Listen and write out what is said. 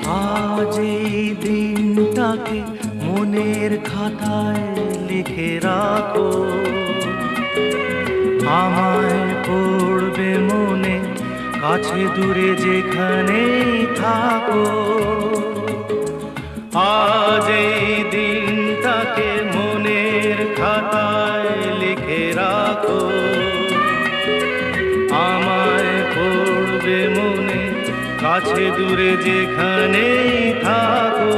আজ এই দিনটাকে মনের খাতায় লিখে রাখো, আমায় পড়বে মনে কাছে দূরে যেখানেই থাকো। আজ এই দিনটাকে মনের খাতায় লিখে রাখো, আমায় পড়বে মনে কাছে দূরে যেখানেই থাকো।